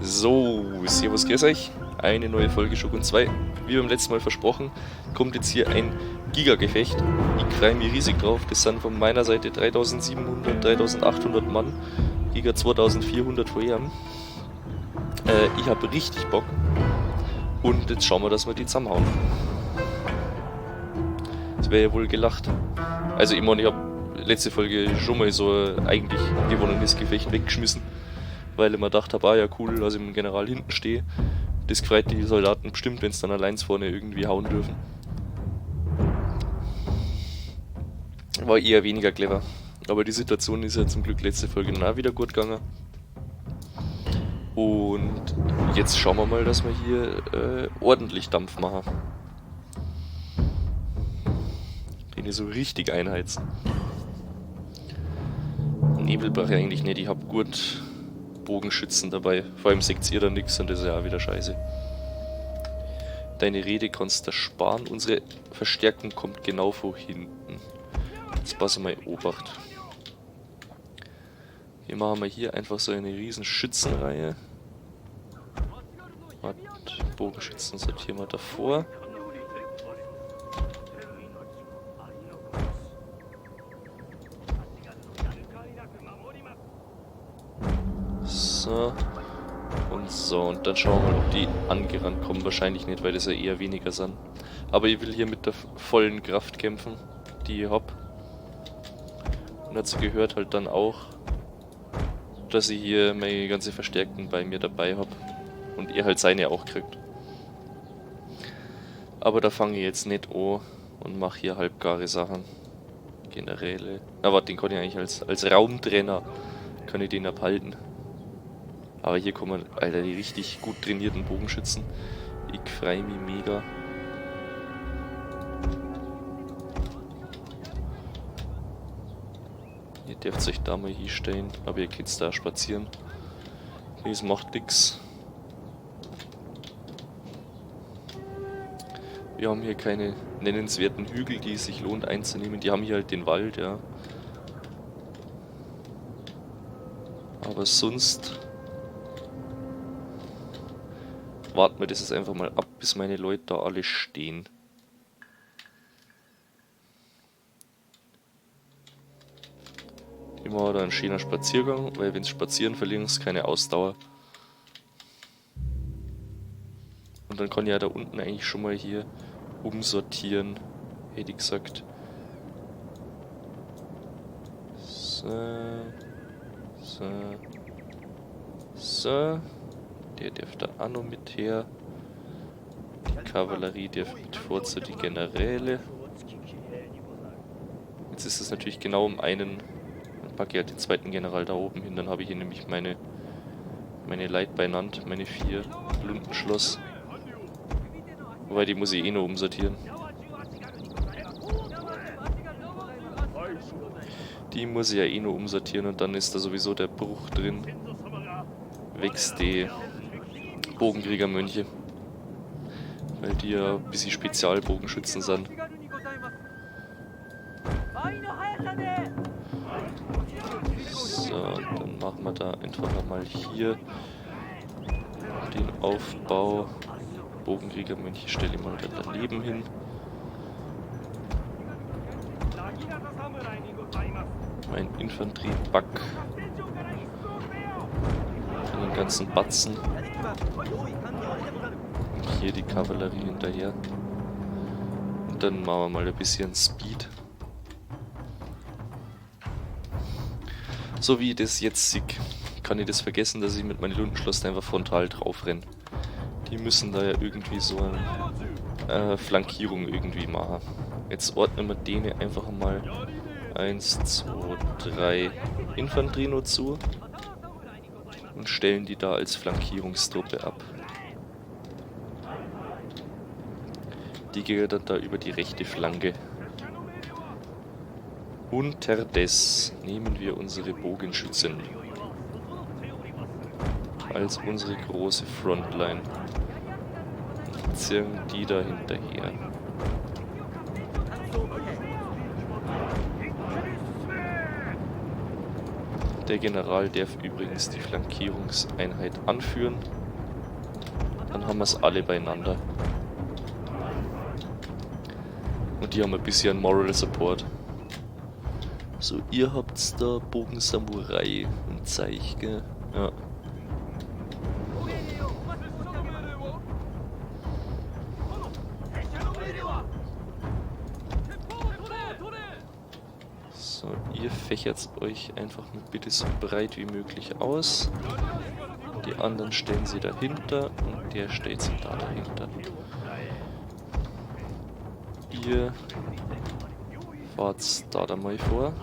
So, servus, grüß euch. Eine neue Folge Shogun 2. Wie beim letzten Mal versprochen, kommt jetzt hier ein Giga-Gefecht. Ich freue mich riesig drauf. Das sind von meiner Seite 3700, 3800 Mann. Giga 2400 vor ihm. Ich habe richtig Bock. Und jetzt schauen wir, dass wir die zusammenhauen. Das wäre ja wohl gelacht. Also ich meine, ich habe letzte Folge schon mal so eigentlich gewonnenes Gefecht weggeschmissen. Weil ich mir gedacht habe, ja cool, dass ich mit dem General hinten stehe. Das gefreut die Soldaten bestimmt, wenn es dann allein vorne irgendwie hauen dürfen. War eher weniger clever. Aber die Situation ist ja zum Glück letzte Folge dann auch wieder gut gegangen. Und jetzt schauen wir mal, dass wir hier ordentlich Dampf machen. Den hier so richtig einheizen. Nebel brauche ich eigentlich nicht, ich habe gut Bogenschützen dabei. Vor allem seht ihr da nichts und das ist ja auch wieder scheiße. Deine Rede kannst du sparen. Unsere Verstärkung kommt genau von hinten. Jetzt passen wir Obacht. Hier machen wir hier einfach so eine riesen Schützenreihe. Bogenschützen sortieren wir davor. So. Und so. Und dann schauen wir mal, ob die angerannt kommen. Wahrscheinlich nicht, weil das ja eher weniger sind. Aber ich will hier mit der vollen Kraft kämpfen, die ich hab. Und dazu gehört halt dann auch, dass ich hier meine ganze Verstärkung bei mir dabei habe. Und ihr halt seine auch kriegt. Aber da fange ich jetzt nicht an und mache hier halbgare Sachen. Generäle. Na warte, den kann ich eigentlich als Raumtrainer kann ich den abhalten. Aber hier kommen, Alter, die richtig gut trainierten Bogenschützen. Ich freue mich mega. Ihr dürft euch da mal hinstellen, aber ihr könnt da spazieren. Das macht nix. Wir haben hier keine nennenswerten Hügel, die es sich lohnt einzunehmen. Die haben hier halt den Wald, ja. Aber sonst warten wir das jetzt einfach mal ab, bis meine Leute da alle stehen. Immer da ein schöner Spaziergang, weil wenn es spazieren verlieren, ist keine Ausdauer. Und dann kann ich ja da unten eigentlich schon mal hier umsortieren, hätte ich gesagt. So. So. Der darf da auch noch mit her. Die Kavallerie darf mit vor zu die Generäle. Jetzt ist es natürlich genau um einen. Dann packe ich halt den zweiten General da oben hin. Dann habe ich hier nämlich meine Leute benannt, meine 4 Lundenschloss. Wobei, die muss ich eh noch umsortieren. Die muss ich ja eh noch umsortieren und dann ist da sowieso der Bruch drin. Wächst die Bogenkriegermönche. Weil die ja ein bisschen Spezialbogenschützen sind. So, dann machen wir da einfach nochmal hier den Aufbau. Bogenkriegermönche stelle ich mal da daneben hin. Mein Infanterieback. Den ganzen Batzen. Und hier die Kavallerie hinterher. Und dann machen wir mal ein bisschen Speed. So wie ich das jetzt sehe, kann ich das vergessen, dass ich mit meinem Lundenschloss einfach frontal drauf renne. Die müssen da ja irgendwie so eine Flankierung irgendwie machen. Jetzt ordnen wir denen einfach mal 1, 2, 3 Infanterie nur zu und stellen die da als Flankierungstruppe ab. Die geht dann da über die rechte Flanke. Unterdes nehmen wir unsere Bogenschützen als unsere große Frontline und ziehen die da hinterher. Der General darf übrigens die Flankierungseinheit anführen. Dann haben wir es alle beieinander. Und die haben ein bisschen Moral Support. So, ihr habt's da Bogen Samurai und Zeich, gell? Ja. So, ihr fächert euch einfach mal bitte so breit wie möglich aus. Die anderen stellen sie dahinter und der stellt sie da dahinter. Ihr fahrt da mal vor.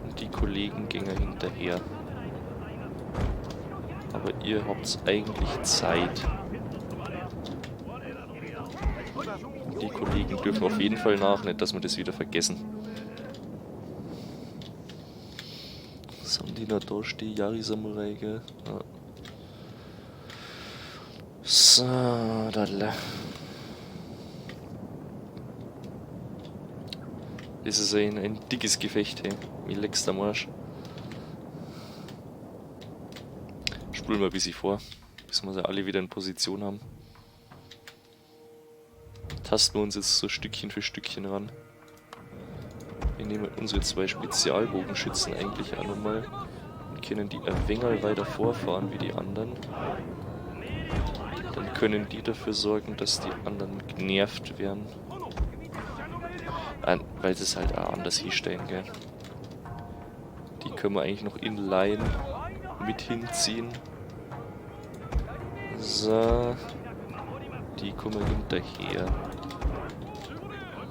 Und die Kollegen gehen hinterher. Aber ihr habt eigentlich Zeit. Die Kollegen dürfen auf jeden Fall nach, nicht dass wir das wieder vergessen. Was haben die da stehen? Yari-Samurai, gell? Ja. So, da. Das ist ein dickes Gefecht, hey. Mir leckst am Arsch. Spulen wir ein bisschen vor, bis wir sie alle wieder in Position haben. Tasten wir uns jetzt so Stückchen für Stückchen ran. Wir nehmen unsere 2 Spezialbogenschützen eigentlich auch nochmal und können die ein wenig weiter vorfahren wie die anderen. Dann können die dafür sorgen, dass die anderen genervt werden. Weil sie es halt auch anders hinstellen, gell. Die können wir eigentlich noch in Line mit hinziehen. So. Die kommen hinterher.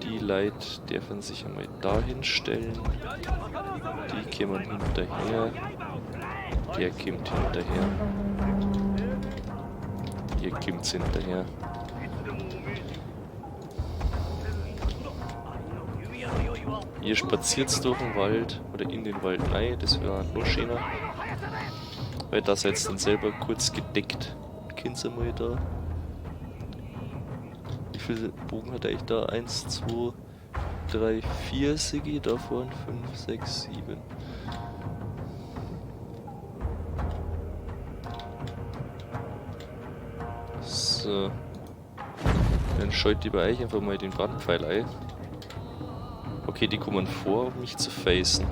Die Leute dürfen sich einmal dahin stellen. Die kommen hinterher. Der kommt hinterher. Ihr kommt hinterher. Ihr spaziert durch den Wald oder in den Wald rein, das wäre noch schöner. Weil da seid ihr dann selber kurz gedeckt. Kennt ihr mal da? Wie viele Bogen hat er eigentlich da? 1, 2, 3, 4 Sigi, da vorne 5, 6, 7. So. Dann scheut die bei euch einfach mal den Brandpfeil ein. Okay, die kommen vor, um mich zu facen.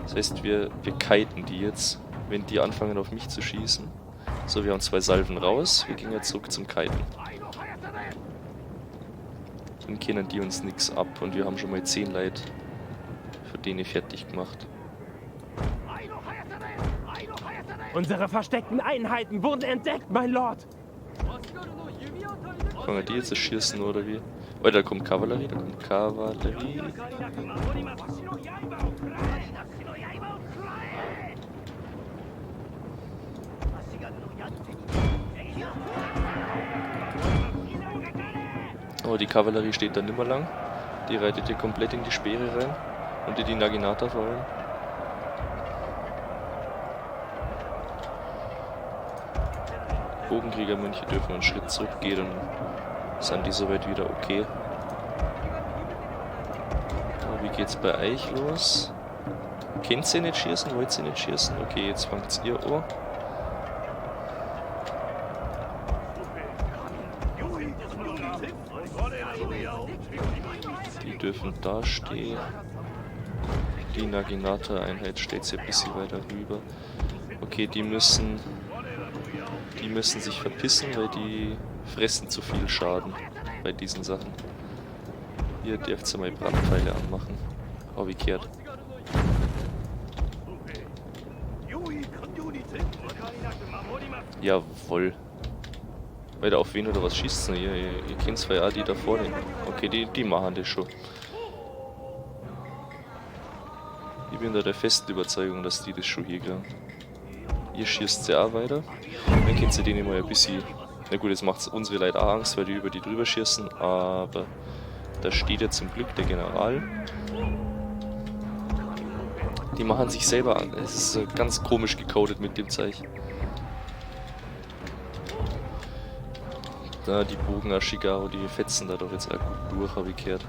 Das heißt, wir kiten die jetzt, wenn die anfangen auf mich zu schießen. So, wir haben 2 Salven raus, wir gehen jetzt zurück zum Kiten. Dann können die uns nichts ab und wir haben schon mal 10 Leute für den fertig gemacht. Unsere versteckten Einheiten wurden entdeckt, mein Lord! Fangen die jetzt zu schießen oder wie? Oh, da kommt Kavallerie, da kommt Kavallerie. Oh, die Kavallerie steht da nimmer lang. Die reitet hier komplett in die Speere rein. Und die Naginata vor allem. Bogenkriegermönche dürfen einen Schritt zurückgehen, dann sind die soweit wieder okay. Aber wie geht's bei euch los? Kennt ihr nicht schießen? Wollt ihr nicht schießen? Okay, jetzt fangt ihr an. Die dürfen da stehen. Die Naginata-Einheit steht sich ein bisschen weiter rüber. Okay, die müssen sich verpissen, weil die fressen zu viel Schaden bei diesen Sachen. Ihr dürft mal Brandpfeile anmachen. Oh, wie kehrt. Jawohl. Weiter auf wen oder was schießt denn? Ihr kennt zwar ja die da vorne. Okay, die machen das schon. Ich bin da der festen Überzeugung, dass die das schon hier kriegen. Ihr schießt ja auch weiter. Dann könnt ihr denen mal ein bisschen... Na gut, jetzt macht unsere Leute auch Angst, weil die über die drüber schießen, aber da steht ja zum Glück der General. Die machen sich selber an. Es ist ganz komisch gecodet mit dem Zeichen. Da die Bogen Ashigao, die fetzen da doch jetzt auch gut durch, habe ich gehört.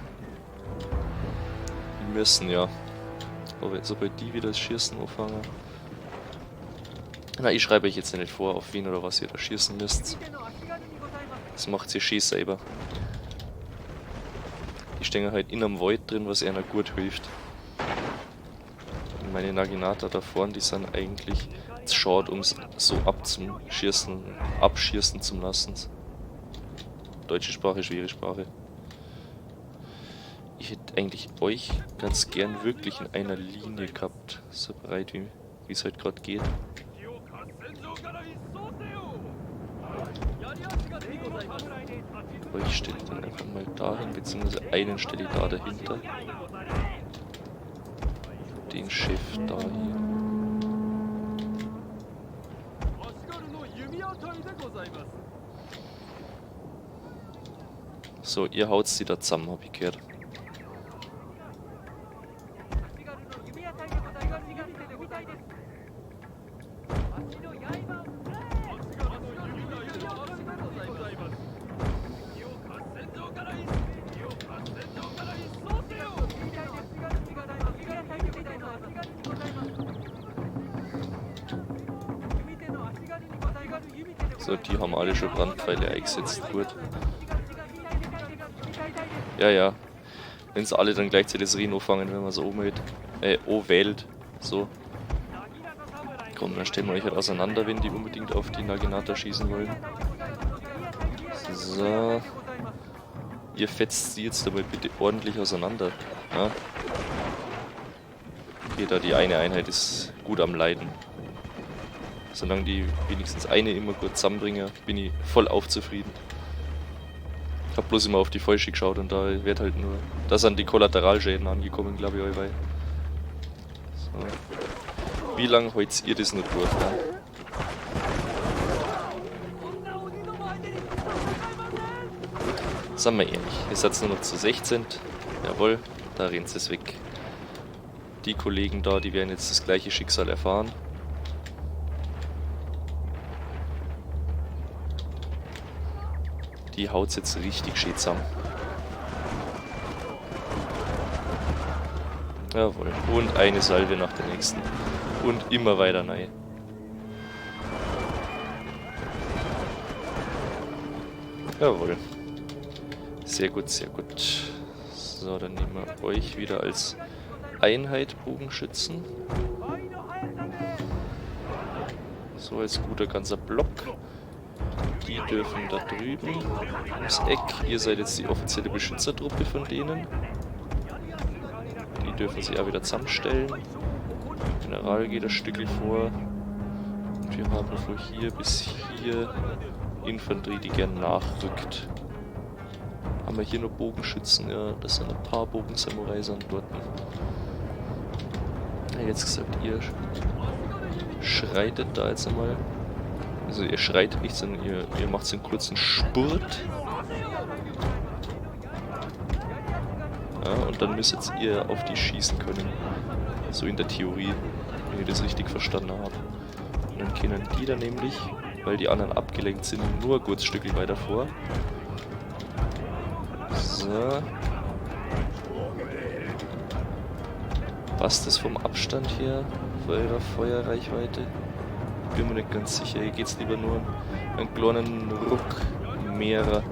Die müssen ja. Aber sobald die wieder das Schießen anfangen. Na, ich schreibe euch jetzt nicht vor, auf wen oder was ihr da schießen müsst. Das macht ihr schön selber. Die stehen halt in einem Wald drin, was einer gut hilft. Und meine Naginata da vorne, die sind eigentlich zu schade, um es so abschießen zu lassen. Deutsche Sprache, schwere Sprache. Ich hätte eigentlich euch ganz gern wirklich in einer Linie gehabt, so breit wie es halt gerade geht. Euch stelle ich dann einfach mal dahin, beziehungsweise einen stelle ich da dahinter. Den Chef da hier. So, ihr haut sie da zusammen, hab ich gehört. So, die haben alle schon Brandpfeile eingesetzt, gut. Ja, ja. Wenn sie alle dann gleichzeitig das Reno fangen, wenn man so wählt. So. Komm, dann stellen wir euch halt auseinander, wenn die unbedingt auf die Naginata schießen wollen. So. Ihr fetzt sie jetzt aber bitte ordentlich auseinander. Ja? Okay, da die eine Einheit ist gut am Leiden. Solange die wenigstens eine immer gut zusammenbringen, bin ich voll aufzufrieden. Ich hab bloß immer auf die Falsche geschaut und da wird halt nur... Da sind die Kollateralschäden angekommen, glaube ich, allweil. So. Wie lange holt's ihr das noch durch? Ne? Sagen wir ehrlich, ihr seid nur noch zu 16. Jawohl, da rennt es weg. Die Kollegen da, die werden jetzt das gleiche Schicksal erfahren. Die haut's jetzt richtig schön zusammen. Jawohl. Und eine Salve nach der nächsten. Und immer weiter rein. Jawohl. Sehr gut, sehr gut. So, dann nehmen wir euch wieder als Einheit Bogenschützen. So, als guter ganzer Block. Die dürfen da drüben ums Eck. Ihr seid jetzt die offizielle Beschützertruppe von denen. Die dürfen sich auch wieder zusammenstellen. General geht ein Stückchen vor. Und wir haben von hier bis hier Infanterie, die gern nachrückt. Haben wir hier noch Bogenschützen? Ja, das sind ein paar Bogensamurais an dort. Ja, jetzt gesagt, ihr schreitet da jetzt einmal. Also ihr schreitet nicht, sondern ihr macht so einen kurzen Spurt. Ja, und dann müsstet ihr auf die schießen können. So in der Theorie, wenn ich das richtig verstanden habe. Und dann können die da nämlich, weil die anderen abgelenkt sind, nur ein kurzes Stückchen weiter vor. So. Passt das vom Abstand her, von eurer Feuerreichweite? Bin mir nicht ganz sicher, hier geht es lieber nur einen kleinen Ruck mehrer.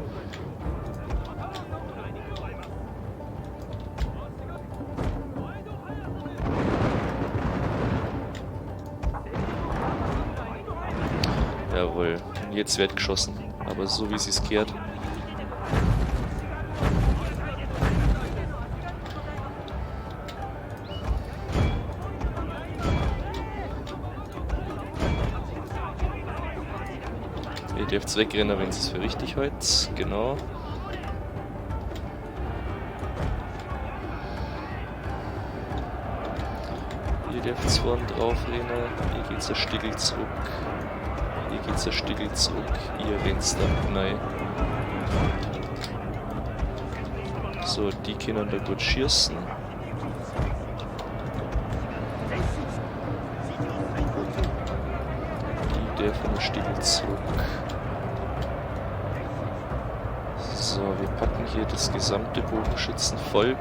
Jawohl, jetzt wird geschossen, aber so wie sie es kehrt. Ihr dürft wegrennen, wenn ihr es für richtig hält. Genau. Ihr dürft vorn drauf rennen. Ihr geht ein Stückchen zurück. Ihr geht ein Stückchen zurück. Ihr rennt da rein. So, die können da gut schießen. Die dürfen ein Stückchen zurück. So, wir packen hier das gesamte Bogenschützenvolk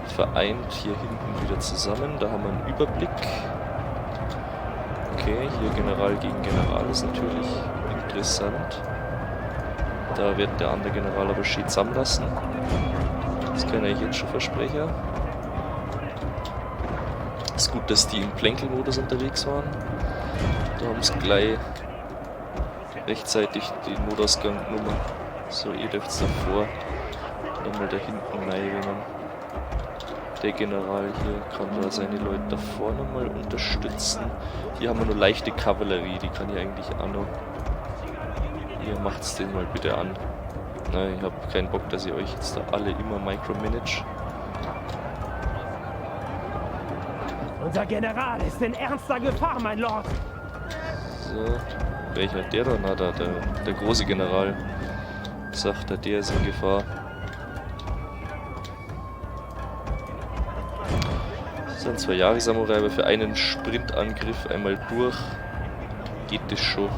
vereint hier hinten wieder zusammen. Da haben wir einen Überblick. Okay, hier General gegen General ist natürlich interessant. Da wird der andere General aber schön zusammenlassen. Das kann ich jetzt schon versprechen. Ist gut, dass die im Plänkelmodus unterwegs waren. Da haben sie gleich rechtzeitig den Notausgang genommen. So, ihr dürft davor. Dann mal da hinten reinrennen. Der General hier kann da seine Leute da vorne mal unterstützen. Hier haben wir nur leichte Kavallerie, die kann ich eigentlich auch noch. Ihr macht's den mal bitte an. Na, ich habe keinen Bock, dass ihr euch jetzt da alle immer micromanage. Unser General ist in ernster Gefahr, mein Lord. So, welcher der da? Na, der große General. Sagt er, der ist in Gefahr. Das sind 2 Jahre-Samurai, aber für einen Sprintangriff einmal durch geht das schon.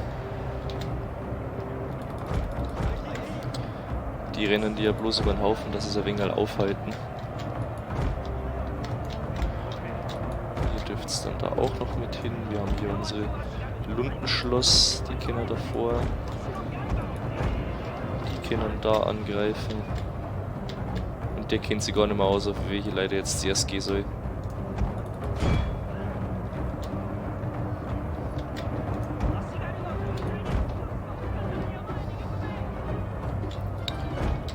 Die rennen die ja bloß über den Haufen, dass sie es ein wenig aufhalten. Ihr dürft es dann da auch noch mit hin. Wir haben hier unsere Lundenschloss, die können davor. Die können da angreifen. Und der kennt sich gar nicht mehr aus, auf welche Leiter jetzt zuerst gehen soll.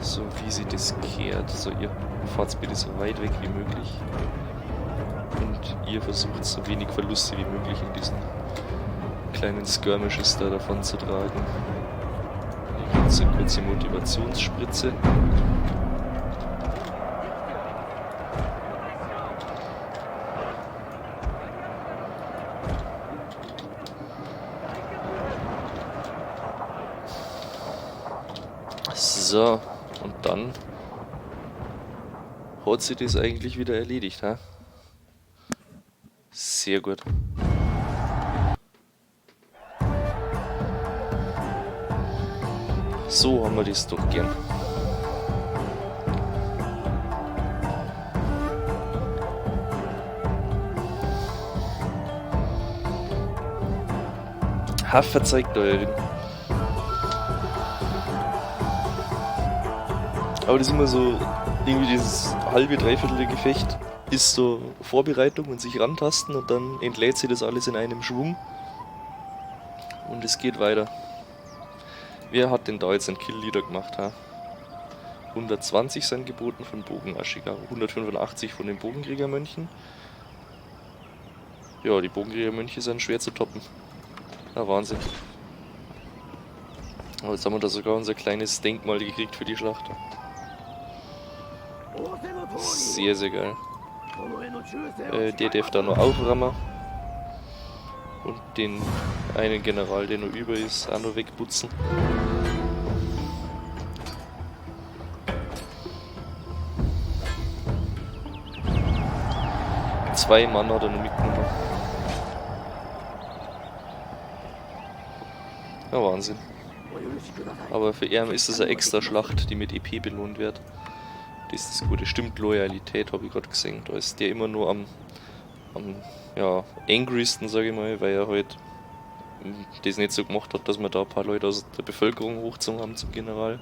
So wie sie das kehrt. So, ihr fahrt bitte so weit weg wie möglich. Und ihr versucht so wenig Verluste wie möglich in diesen kleinen Skirmishes da davon zu tragen. Hier gibt es eine kurze Motivationsspritze. So, und dann hat sie das eigentlich wieder erledigt, ha? Sehr gut. So haben wir das doch gern. Ha, verzeiht euren. Aber das ist immer so, irgendwie dieses halbe, dreiviertel Gefecht ist so Vorbereitung und sich rantasten und dann entlädt sich das alles in einem Schwung. Und es geht weiter. Wer hat denn da jetzt einen Kill-Leader gemacht, ha? 120 sind geboten von Bogenaschiger, 185 von den Bogenkriegermönchen. Ja, die Bogenkriegermönche sind schwer zu toppen. Ja, Wahnsinn. Aber jetzt haben wir da sogar unser kleines Denkmal gekriegt für die Schlacht. Sehr, sehr geil. Der darf da noch auframmen. Und den einen General, der noch über ist, auch noch wegputzen. Zwei Mann hat er noch mitgenommen. Ja, Wahnsinn. Aber für ihn ist es eine extra Schlacht, die mit EP belohnt wird. Das ist das Gute. Stimmt, Loyalität habe ich gerade gesehen. Da ist der immer nur am ja, angrysten, sage ich mal, weil er halt das nicht so gemacht hat, dass wir da ein paar Leute aus der Bevölkerung hochgezogen haben zum General.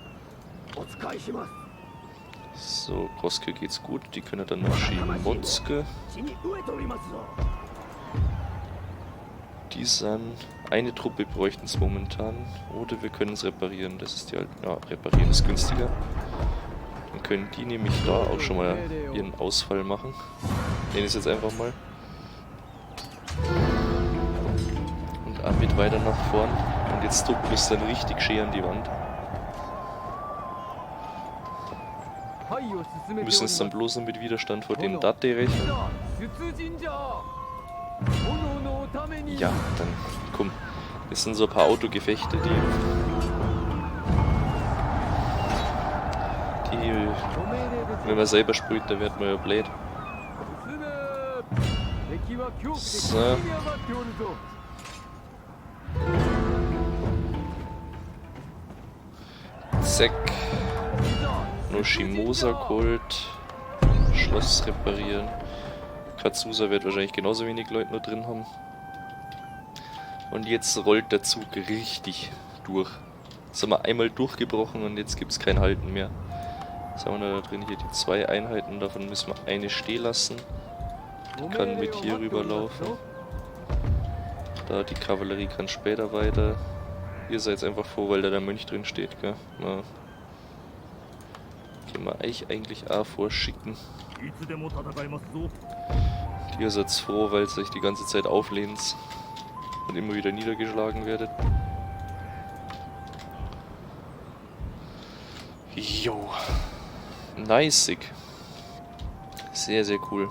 So, Koske geht's gut. Die können dann nach Shimotsuke. Die sind... Eine Truppe bräuchten es momentan. Oder wir können es reparieren. Das ist die halt... Ja, reparieren ist günstiger. Dann können die nämlich da auch schon mal ihren Ausfall machen. Nenne ich es jetzt einfach mal. Und auch mit weiter nach vorn. Und jetzt drückt es dann richtig schön an die Wand. Wir müssen es dann bloß noch mit Widerstand vor dem Date rechnen. Ja, dann komm. Das sind so ein paar Autogefechte, wenn man selber sprüht, dann wird man ja blöd. So. Zack. Noshimosa Kult. Schloss reparieren. Katsusa wird wahrscheinlich genauso wenig Leute nur drin haben. Und jetzt rollt der Zug richtig durch. Jetzt sind wir einmal durchgebrochen und jetzt gibt es kein Halten mehr. Jetzt haben wir da drin hier die 2 Einheiten, davon müssen wir eine stehen lassen. Die kann mit hier rüberlaufen. Da die Kavallerie kann später weiter. Ihr seid einfach froh, weil da der Mönch drin steht, gell? Na. Können wir euch eigentlich auch vorschicken. Ihr seid froh, weil ihr euch die ganze Zeit auflehnt und immer wieder niedergeschlagen werdet. Jo. Nicig. Sehr, sehr cool.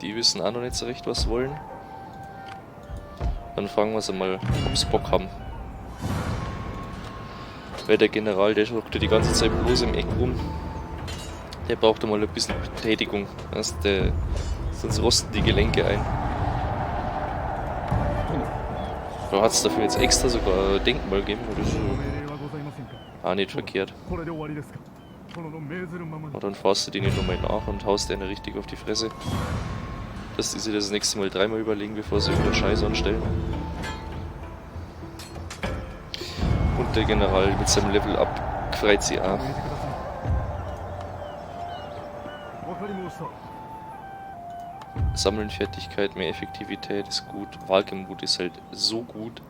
Die wissen auch noch nicht so recht, was wollen. Dann fragen wir sie mal, ob sie Bock haben. Weil der General, der schaut die ganze Zeit bloß im Eck rum. Der braucht mal ein bisschen Betätigung. Sonst rosten die Gelenke ein. Da hat es dafür jetzt extra sogar ein Denkmal gegeben oder so. Ah, nicht verkehrt. Und dann fahrst du denen nochmal nach und haust denen richtig auf die Fresse. Dass die sich das nächste Mal 3-mal überlegen, bevor sie irgendeinen Scheiß anstellen. Und der General mit seinem Level-Up freut sie auch. Sammeln Fertigkeit, mehr Effektivität ist gut. Wahlgemut ist halt so gut.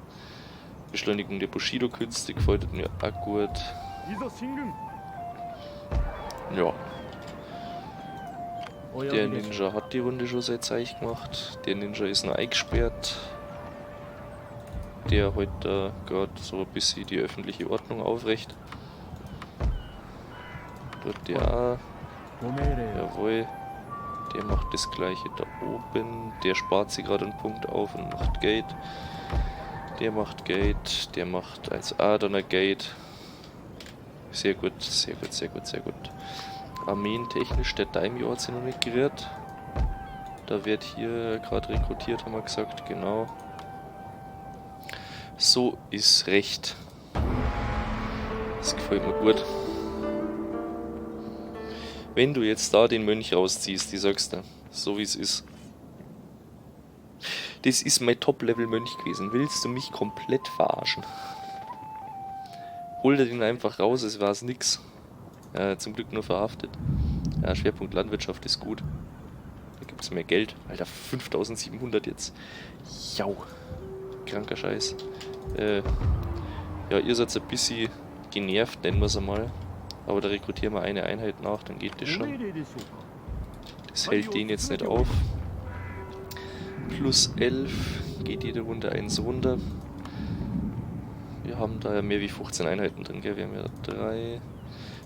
Beschleunigung der Bushido-Künste gefällt mir auch gut. Ja. Der Ninja hat die Runde schon sein Zeichen gemacht. Der Ninja ist noch eingesperrt. Der heute gerade so ein bisschen die öffentliche Ordnung aufrecht. Dort der auch. Jawohl. Der macht das gleiche da oben. Der spart sich gerade einen Punkt auf und macht Gate. Der macht Gate. Der macht als A dann ein Gate. Sehr gut, sehr gut, sehr gut, sehr gut. Armeentechnisch, der Daimyo hat sich noch nicht gerührt. Da wird hier gerade rekrutiert, haben wir gesagt, genau. So ist recht. Das gefällt mir gut. Wenn du jetzt da den Mönch rausziehst, die sagst du, so wie es ist. Das ist mein Top-Level-Mönch gewesen. Willst du mich komplett verarschen? Hol dir den einfach raus, es war's nix. Ja, zum Glück nur verhaftet. Ja, Schwerpunkt Landwirtschaft ist gut. Da gibt's mehr Geld. Alter, 5700 jetzt. Jau. Kranker Scheiß. Ja, ihr seid ein bisschen genervt, nennen wir es einmal. Aber da rekrutieren wir eine Einheit nach, dann geht das schon. Das hält den jetzt nicht auf. Plus 11 geht jede Runde eins runter. Wir haben da ja mehr wie 15 Einheiten drin, gell? Wir haben ja 3,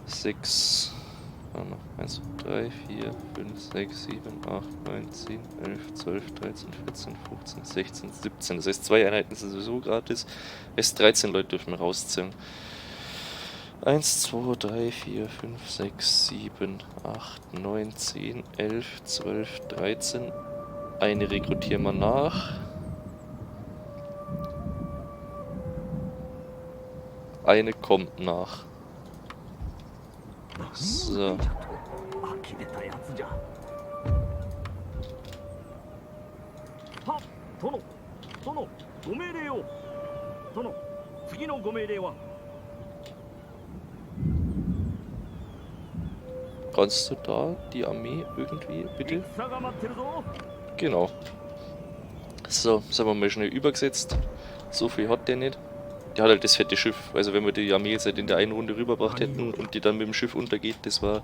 6, 1, 3, 4, 5, 6, 7, 8, 9, 10, 11, 12, 13, 14, 15, 16, 17. Das heißt, 2 Einheiten sind sowieso gratis. Erst 13 Leute dürfen wir rausziehen. 1, 2, 3, 4, 5, 6, 7, 8, 9, 10, 11, 12, 13. Eine rekrutieren wir nach. Eine kommt nach. So. Kannst du da die Armee irgendwie, bitte? Genau. So, sagen wir mal schnell übergesetzt. So viel hat der nicht. Der hat halt das fette Schiff. Also wenn wir die Armee jetzt halt in der einen Runde rübergebracht hätten und die dann mit dem Schiff untergeht, das war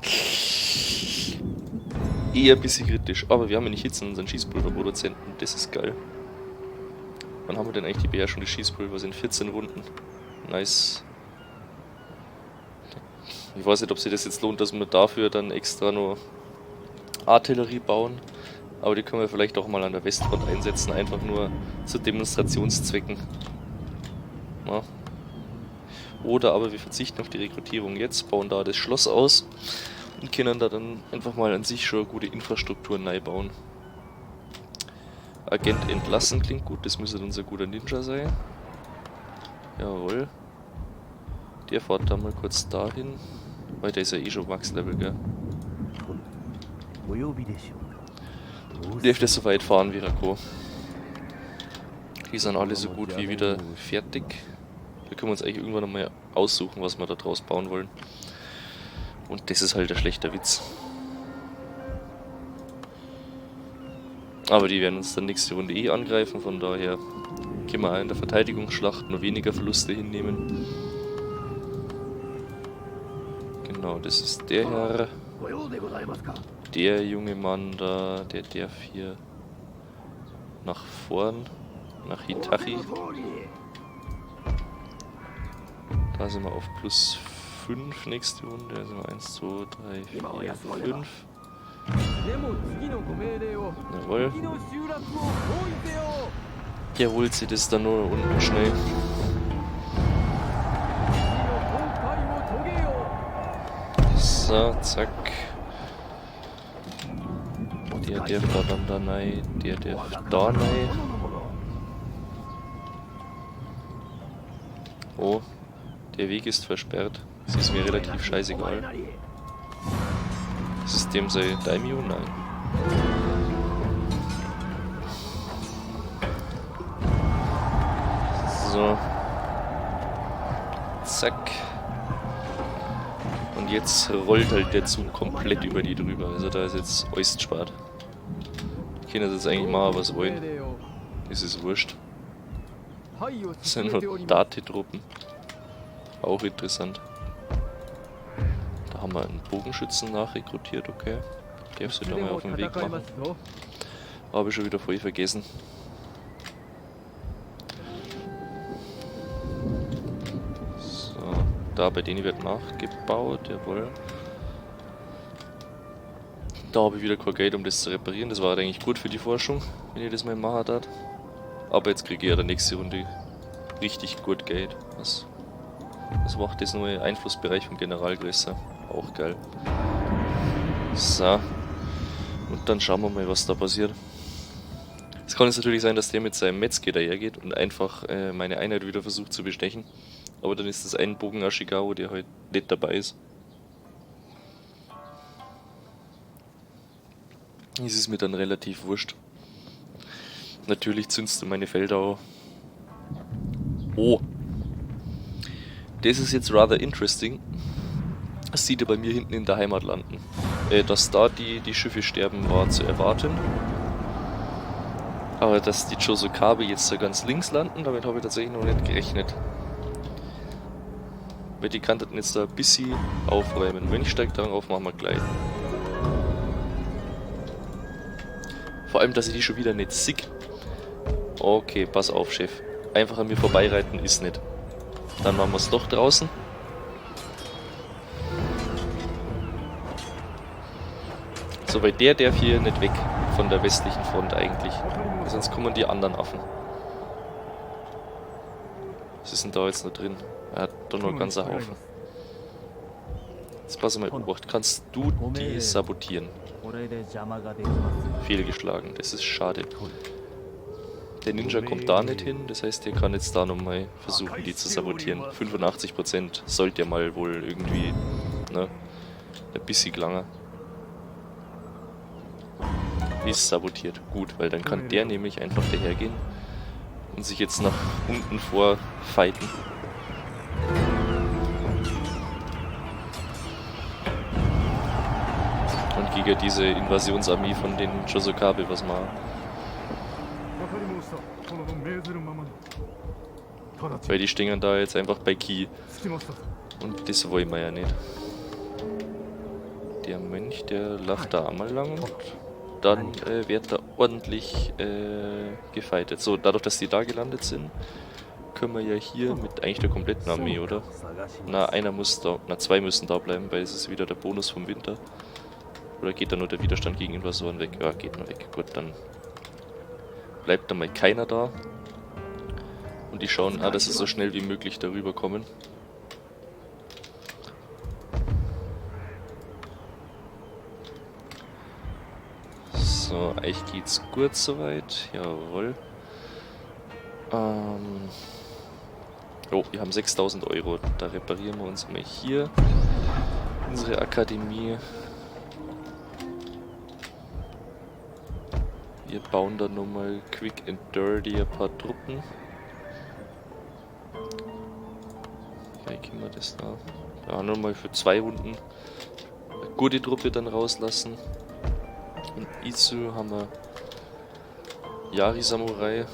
eher ein bisschen kritisch. Aber wir haben ja nicht jetzt unseren Schießpulverproduzenten, das ist geil. Wann haben wir denn eigentlich die Beherrschung des Schießpulvers? In 14 Runden. Nice. Ich weiß nicht, ob sich das jetzt lohnt, dass wir dafür dann extra nur Artillerie bauen. Aber die können wir vielleicht auch mal an der Westfront einsetzen, einfach nur zu Demonstrationszwecken. Ja. Oder aber wir verzichten auf die Rekrutierung jetzt, bauen da das Schloss aus und können da dann einfach mal an sich schon eine gute Infrastruktur neu bauen. Agent entlassen klingt gut, das müsste unser guter Ninja sein. Jawohl. Der fährt da mal kurz dahin. Weil der ist ja eh schon Max-Level, gell? Dürfte so weit fahren wie Rako. Die sind alle so gut wie wieder fertig. Da können wir uns eigentlich irgendwann einmal aussuchen, was wir da draus bauen wollen. Und das ist halt ein schlechter Witz. Aber die werden uns dann nächste Runde eh angreifen, von daher können wir auch in der Verteidigungsschlacht nur weniger Verluste hinnehmen. Genau, das ist der Herr. Der junge Mann da, der darf hier nach vorn, nach Hitachi. Da sind wir auf plus 5 nächste Runde, da sind wir 1, 2, 3, 4, 5. Jawohl. Der holt sich das dann nur unten schnell. So, zack. Der darf da dann da rein, der darf da rein. Oh, der Weg ist versperrt. Das ist mir relativ scheißegal. Ist es dem sein Daimyo? Nein. So. Zack. Und jetzt rollt halt der Zug komplett über die drüber. Also da ist jetzt alles gespart. Die können jetzt eigentlich machen, was wollen. Das ist wurscht. Das sind nur Dati-Truppen. Auch interessant. Da haben wir einen Bogenschützen nachrekrutiert, okay. Der darf sich da mal auf den Weg machen. Habe ich schon wieder voll vergessen. So, da bei denen wird nachgebaut, jawohl. Da habe ich wieder kein Geld, um das zu reparieren. Das war halt eigentlich gut für die Forschung, wenn ich das mal machen darf. Aber jetzt kriege ich ja der nächste Runde richtig gut Geld. Was macht das neue Einflussbereich vom General größer? Auch geil. So. Und dann schauen wir mal, was da passiert. Es kann jetzt natürlich sein, dass der mit seinem Metzger dahergeht und einfach meine Einheit wieder versucht zu bestechen. Aber dann ist das ein Bogen Ashigao, der halt nicht dabei ist. Das ist mir dann relativ wurscht. Natürlich zündest du meine Felder auch. Oh. Das ist jetzt rather interesting. Das sieht er bei mir hinten in der Heimat landen. Dass da die Schiffe sterben, war zu erwarten. Aber dass die Chosokabe jetzt da ganz links landen, damit habe ich tatsächlich noch nicht gerechnet. Weil die kann das jetzt da ein bisschen aufräumen. Wenn ich steige darauf, machen wir gleich. Vor allem, dass ich die schon wieder nicht sick. Okay, pass auf, Chef. Einfach an mir vorbeireiten ist nicht. Dann machen wir es doch draußen. So, weil der darf hier nicht weg von der westlichen Front eigentlich. Sonst kommen die anderen Affen. Was ist denn da jetzt noch drin? Er hat da noch einen ganzen Haufen. Jetzt pass mal, beobacht. Kannst du die sabotieren? Fehlgeschlagen, das ist schade. Der Ninja kommt da nicht hin, das heißt, der kann jetzt da nochmal versuchen, die zu sabotieren. 85% sollte ja mal wohl irgendwie, ne, ein bisschen langer. Ist sabotiert. Gut, weil dann kann der nämlich einfach dahergehen und sich jetzt nach unten vorfighten. Und gegen diese Invasionsarmee von den Chosokabe was machen. Weil die stehen da jetzt einfach bei Ki. Und das wollen wir ja nicht. Der Mönch, der läuft da einmal lang und dann wird da ordentlich gefightet. So, dadurch, dass die da gelandet sind, können wir ja hier mit eigentlich der kompletten Armee, oder? Na, einer muss da, na, zwei müssen da bleiben, weil es ist wieder der Bonus vom Winter. Oder geht da nur der Widerstand gegen Invasoren weg? Ja, geht nur weg. Gut, dann bleibt da mal keiner da. Und die schauen, dass sie so schnell wie möglich darüber kommen. So, euch geht's gut soweit. Jawohl. Oh, wir haben 6.000 Euro. Da reparieren wir uns mal hier unsere Akademie. Wir bauen dann nochmal quick and dirty ein paar Truppen. Wie kriegen wir das da? Ja, nochmal für 2 Runden eine gute Truppe dann rauslassen. In Izu haben wir Yari Samurai.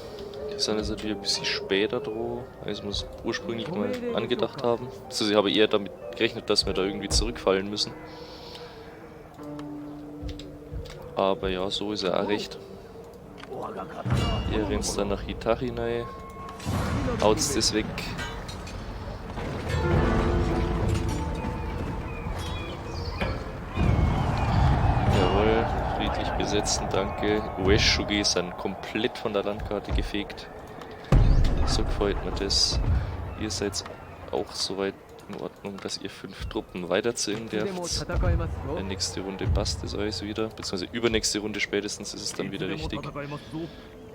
Die sind jetzt natürlich ein bisschen später dran, als wir es ursprünglich mal angedacht haben. Also ich habe eher damit gerechnet, dass wir da irgendwie zurückfallen müssen. Aber ja, so ist er auch recht. Ihr rennt dann nach Hitachi rein, haut's das weg. Jawohl, friedlich besetzen, danke. Ueshugi sind komplett von der Landkarte gefegt. So gefällt mir das. Ihr seid auch soweit in Ordnung, dass ihr 5 Truppen weiterziehen dürft. Nächste Runde passt es euch wieder, beziehungsweise übernächste Runde spätestens ist es dann wieder richtig.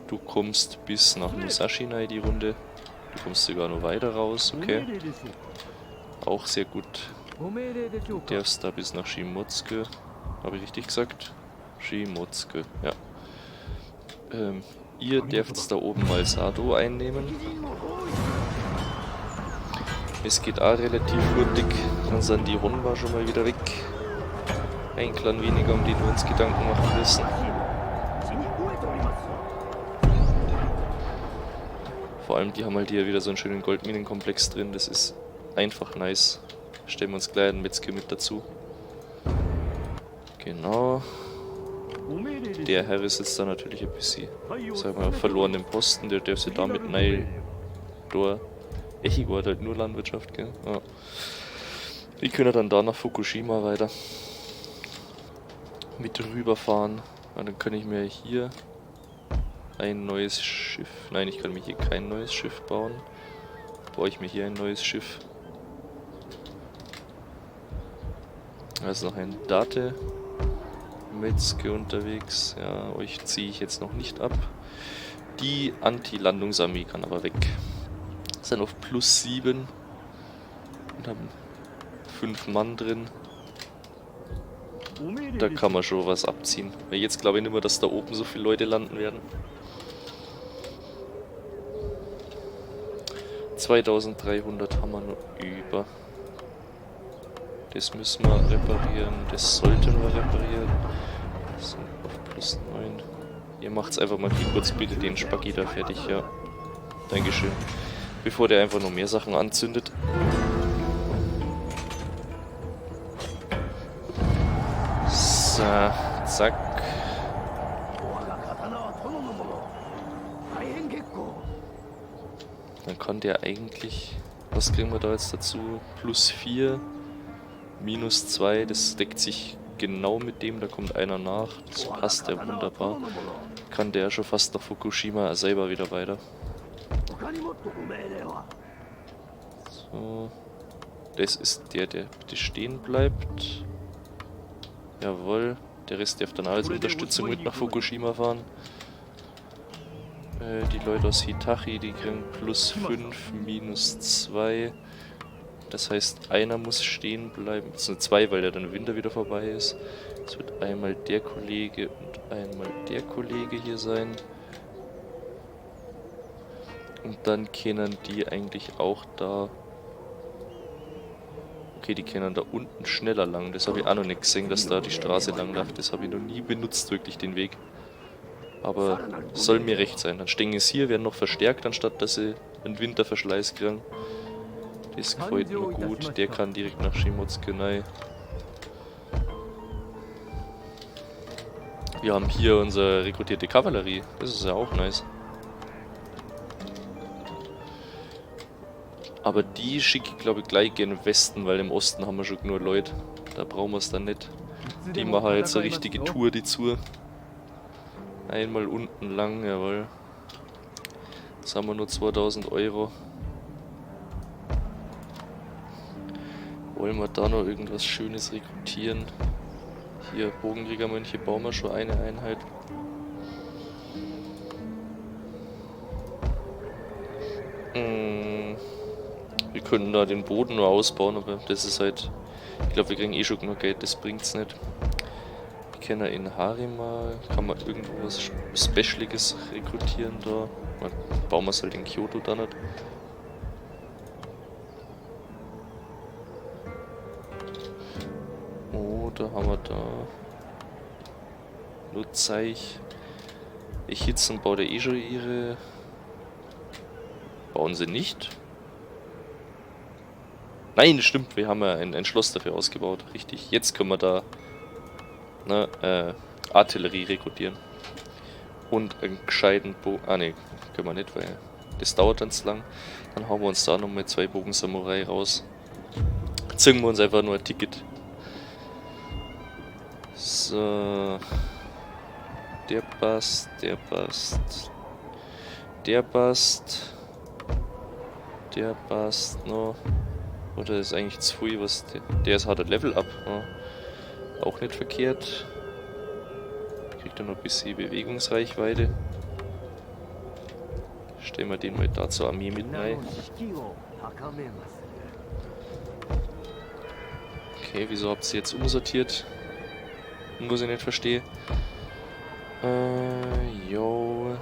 Du kommst bis nach Musashi rein, die Runde. Du kommst sogar noch weiter raus, okay. Auch sehr gut. Du darfst da bis nach Shimotsuke. Habe ich richtig gesagt? Shimotsuke, ja. Ihr dürft da oben mal Sado einnehmen. Es geht auch relativ hurtig, dann sind die Honma schon mal wieder weg. Ein Clan weniger, um den wir uns Gedanken machen müssen. Vor allem, die haben halt hier wieder so einen schönen Goldminenkomplex drin, das ist einfach nice. Stellen wir uns gleich einen Metzger mit dazu. Genau. Der Herr ist jetzt da natürlich ein bisschen, sagen wir mal, verloren im Posten, der darf sich damit rein. Ich war halt nur Landwirtschaft, gell? Ja. Wir können dann da nach Fukushima weiter mit rüberfahren. Und dann kann ich mir hier ein neues Schiff. Nein, ich kann mir hier kein neues Schiff bauen. Baue ich mir hier ein neues Schiff. Da ist noch ein Date Metzger unterwegs. Ja, euch ziehe ich jetzt noch nicht ab. Die Anti-Landungsarmee kann aber weg. Sind auf +7 und haben 5 Mann drin. Da kann man schon was abziehen. Weil jetzt glaube ich nicht mehr, dass da oben so viele Leute landen werden. 2300 haben wir noch über. Das müssen wir reparieren. Das sollten wir reparieren. So, auf +9. Ihr macht's einfach mal kurz bitte den Spaghetti da fertig, ja. Dankeschön. Bevor der einfach noch mehr Sachen anzündet. So, zack. Dann kann der eigentlich... Was kriegen wir da jetzt dazu? +4, -2, das deckt sich genau mit dem, da kommt einer nach. Das passt ja wunderbar. Kann der schon fast nach Fukushima selber wieder weiter. So. Das ist der bitte stehen bleibt. Jawohl. Der Rest darf dann als Unterstützung mit nach Fukushima fahren. Die Leute aus Hitachi, die kriegen +5, -2. Das heißt, einer muss stehen bleiben. Es sind 2, weil der dann Winter wieder vorbei ist. Es wird einmal der Kollege und einmal der Kollege hier sein. Und dann können die eigentlich auch da... Okay, die können da unten schneller lang. Das habe ich auch noch nicht gesehen, dass da die Straße lang läuft. Das habe ich noch nie benutzt, wirklich den Weg. Aber soll mir recht sein. Dann stehen es hier, werden noch verstärkt, anstatt dass sie einen Winterverschleiß kriegen. Das gefällt mir gut. Der kann direkt nach Shimotsuke rein. Wir haben hier unsere rekrutierte Kavallerie. Das ist ja auch nice. Aber die schicke ich glaube ich gleich gen Westen, weil im Osten haben wir schon genug Leute. Da brauchen wir es dann nicht. Die machen jetzt eine richtige Tour, die zu. Einmal unten lang, jawohl. Jetzt haben wir nur 2000 Euro. Wollen wir da noch irgendwas Schönes rekrutieren? Hier, Bogenkriegermönche, bauen wir schon eine Einheit. Wir können da den Boden nur ausbauen, aber das ist halt... Ich glaube, wir kriegen eh schon genug Geld, das bringt's nicht. Wir Kenner in Harima. Kann man irgendwas Specialiges rekrutieren da? Dann bauen wir es halt in Kyoto dann nicht. Oder haben wir da Nutzeich. Echizen baut er eh schon ihre. Bauen sie nicht? Nein, das stimmt, wir haben ja ein Schloss dafür ausgebaut. Richtig, jetzt können wir da Artillerie rekrutieren. Und einen gescheiten Bogen. Ah ne, können wir nicht, weil das dauert dann zu lang. Dann hauen wir uns da nochmal 2 Bogen Samurai raus. Zünden wir uns einfach nur ein Ticket. So. Der passt, der passt. Der passt. Der passt noch. Oder ist eigentlich zu viel, was der ist, hat ein Level up. Ja. Auch nicht verkehrt. Kriegt er noch ein bisschen Bewegungsreichweite. Stellen wir den mal da zur Armee mit rein. Okay, wieso habt ihr jetzt umsortiert? Muss ich nicht verstehen. Jo,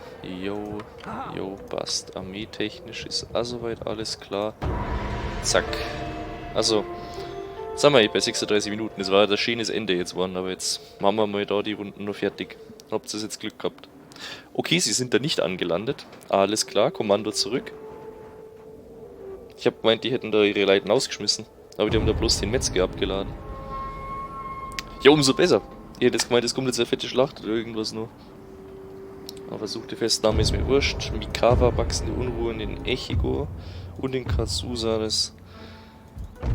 passt. Armeetechnisch ist auch soweit alles klar. Zack. Also, sind wir bei 36 Minuten. Das war ja das schönes Ende jetzt geworden, aber jetzt machen wir mal da die Runden noch fertig. Habt ihr jetzt Glück gehabt? Okay, sie sind da nicht angelandet. Alles klar, Kommando zurück. Ich habe gemeint, die hätten da ihre Leuten ausgeschmissen. Aber die haben da bloß den Metzger abgeladen. Ja, umso besser. Ich hätte jetzt gemeint, es kommt jetzt eine fette Schlacht oder irgendwas nur. Aber versuchte Festnahme ist mir wurscht. Mikawa, wachsende Unruhen in Echigo und in Kazusa. Das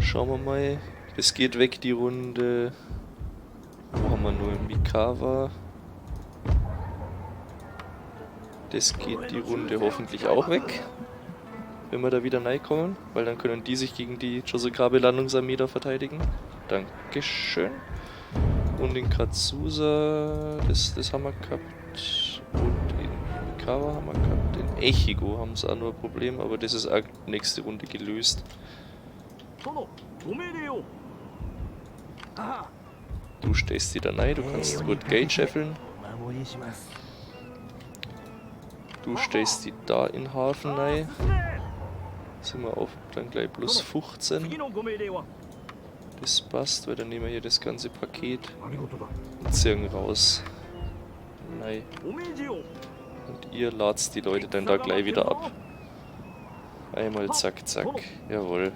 schauen wir mal. Das geht weg, die Runde. Wo haben wir nur Mikawa? Das geht die Runde hoffentlich auch weg. Wenn wir da wieder reinkommen. Weil dann können die sich gegen die Chosokabe Landungsarmee da verteidigen. Dankeschön. Und in Kazusa, das haben wir gehabt. Und in Mikawa haben wir gehabt. In Echigo haben sie auch nur ein Problem, aber das ist auch nächste Runde gelöst. Du stehst die da rein, du kannst gut Geld scheffeln. Du stellst die da in Hafen rein. Sind wir auf dann gleich plus 15. Das passt, weil dann nehmen wir hier das ganze Paket und ziehen raus. Nein. Und ihr ladst die Leute dann da gleich wieder ab. Einmal zack, zack. Jawohl.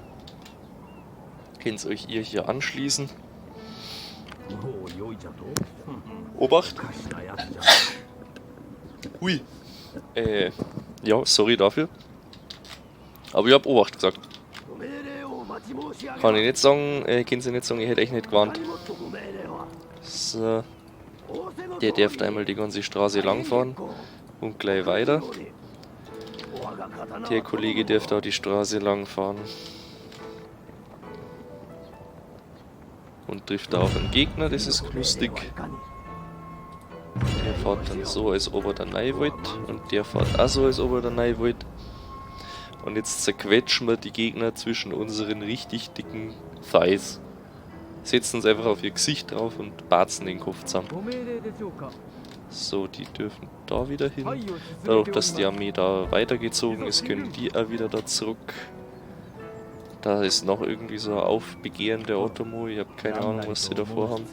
Könnt euch ihr hier anschließen. Obacht! Hui! Ja, sorry dafür. Aber ich hab Obacht gesagt. Kann ich nicht sagen, können sie nicht sagen, ich hätte echt nicht gewarnt. So. Der darf einmal die ganze Straße langfahren und gleich weiter. Der Kollege darf da die Straße langfahren. Und trifft da auf einen Gegner, das ist lustig. Der fährt dann so, als ob er da rein wollte. Und der fährt auch so, als ob er da rein wollte. Und jetzt zerquetschen wir die Gegner zwischen unseren richtig dicken Thighs. Setzen uns einfach auf ihr Gesicht drauf und barzen den Kopf zusammen. So, die dürfen da wieder hin. Dadurch, dass die Armee da weitergezogen ist, können die auch wieder da zurück. Da ist noch irgendwie so ein Aufbegehren der Otomo. Ich habe keine Ahnung, was sie da vorhaben.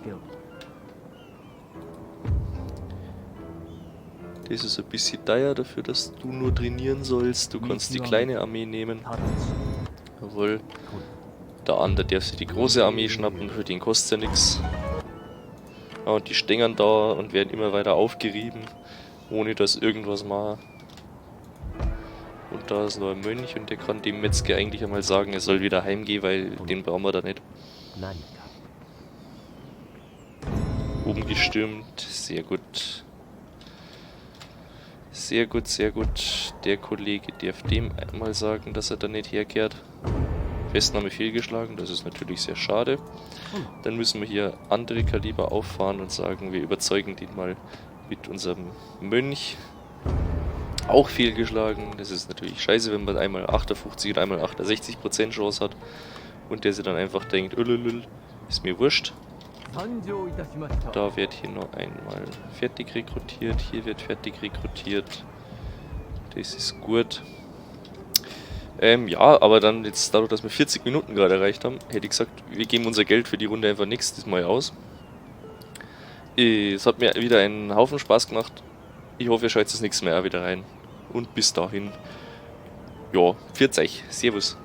Das ist ein bisschen teuer dafür, dass du nur trainieren sollst. Du kannst die kleine Armee nehmen. Jawohl. Der andere darf sich die große Armee schnappen, für den kostet ja nichts. Ja, und die stängern da und werden immer weiter aufgerieben, ohne dass irgendwas machen. Und da ist noch ein Mönch und der kann dem Metzger eigentlich einmal sagen, er soll wieder heimgehen, weil den brauchen wir da nicht. Oben gestürmt, sehr gut. Sehr gut, sehr gut. Der Kollege darf dem einmal sagen, dass er da nicht herkehrt. Festnahme fehlgeschlagen, das ist natürlich sehr schade. Dann müssen wir hier andere Kaliber auffahren und sagen, wir überzeugen den mal mit unserem Mönch. Auch fehlgeschlagen, das ist natürlich scheiße, wenn man einmal 58 und einmal 68% Chance hat und der sich dann einfach denkt, ist mir wurscht. Da wird hier noch einmal fertig rekrutiert. Hier wird fertig rekrutiert. Das ist gut. Ja, aber dann jetzt dadurch, dass wir 40 Minuten gerade erreicht haben, hätte ich gesagt, wir geben unser Geld für die Runde einfach nächstes Mal aus. Es hat mir wieder einen Haufen Spaß gemacht. Ich hoffe, ihr schaut das nächste Mal auch wieder rein. Und bis dahin, ja, pfiat euch. Servus.